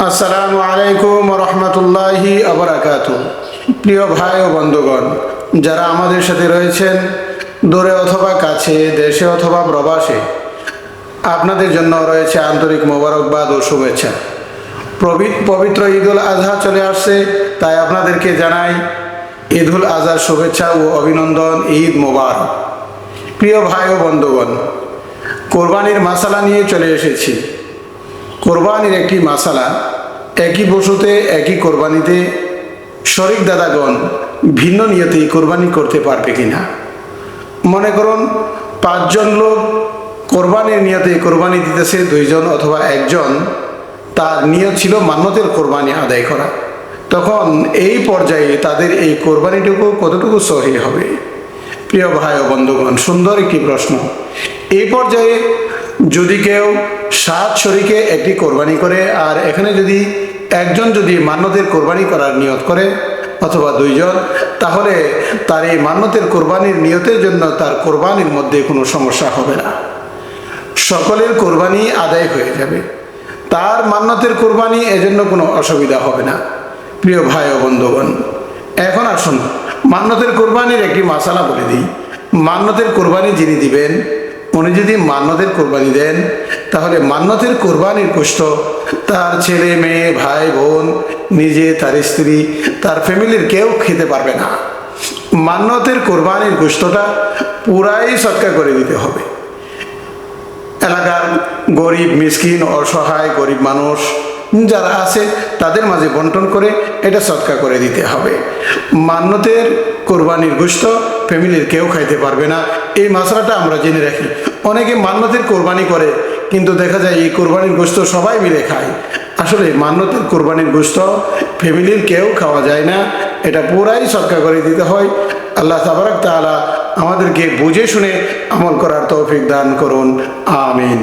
আসসালামু আলাইকুম রহমতুল্লাহি আবরাকাতু। প্রিয় ভাই ও বন্ধুগণ, যারা আমাদের সাথে রয়েছেন দূরে অথবা কাছে, দেশে অথবা প্রবাসে, আপনাদের জন্য রয়েছে আন্তরিক মোবারকবাদ ও শুভেচ্ছা। পবিত্র ঈদুল আজহা চলে আসছে, তাই আপনাদেরকে জানাই ঈদুল আজহার শুভেচ্ছা ও অভিনন্দন। ঈদ মোবারক। প্রিয় ভাই ও বন্ধুগণ, কোরবানির মাসালা নিয়ে চলে এসেছি। কোরবানির একটি মাসালা, একই পশুতে একই কোরবানিতে শরিক দাদাগণ ভিন্ন নিয়তেই কোরবানি করতে পারবে কিনা। মনে করুন 5 জন লোক কোরবানির নিয়তে কোরবানি দিতেছে, 2 জন অথবা 1 জন তার নিয়ত ছিল মান্যতের কোরবানি আদায় করা। তখন এই পর্যায়ে তাদের এই কোরবানিটুকু কতটুকু সহি হবে? প্রিয় ভাই ও বন্ধুগণ, সুন্দর একটি প্রশ্ন। এই পর্যায়ে যদি কেউ 7 শরিকে একটি কোরবানি করে, আর এখানে যদি 1 জন যদি মান্যতের কোরবানি করার নিয়ত করে অথবা 2 জন, তাহলে তার এই মান্যতের কোরবানির নিয়তের জন্য তার কোরবানির মধ্যে কোনো সমস্যা হবে না। সকলের কোরবানি আদায় হয়ে যাবে, তার মান্যতের কোরবানি এজন্য কোনো অসুবিধা হবে না। প্রিয় ভাই ও বন্ধুগণ, এখন আসুন মান্যতের কোরবানির একটি মাসালা বলে দিই। মান্যতের কোরবানি যিনি দিবেন, উনি যদি মান্যতের কোরবানি দেন, তাহলে মান্যতের কোরবানির গোশত তার ছেলে মেয়ে, ভাই বোন, নিজে, তার স্ত্রী, তার ফ্যামিলির কেউ খেতে পারবে না। মান্যতের কোরবানির গোশতটা পুরাই সৎকার করে দিতে হবে। এলাকার গরিব, মিসকিন, অসহায় গরিব মানুষ যারা আছে তাদের মাঝে বন্টন করে এটা সৎকার করে দিতে হবে। মান্যতের কোরবানির গোশত ফ্যামিলির কেউ খাইতে পারবে না, এই মশলাটা আমরা জেনে রাখি। অনেকে মান্যতের কোরবানি করে, কিন্তু দেখা যায় এই কোরবানির গোশত সবাই মিলে খায়। আসলে মান্যতের কোরবানির গোশত ফ্যামিলির কেউ খাওয়া যায় না, এটা পুরাই সৎকার করে দিতে হয়। আল্লাহ তাবারাক তাআলা আমাদেরকে বুঝে শুনে আমল করার তৌফিক দান করুন। আমিন।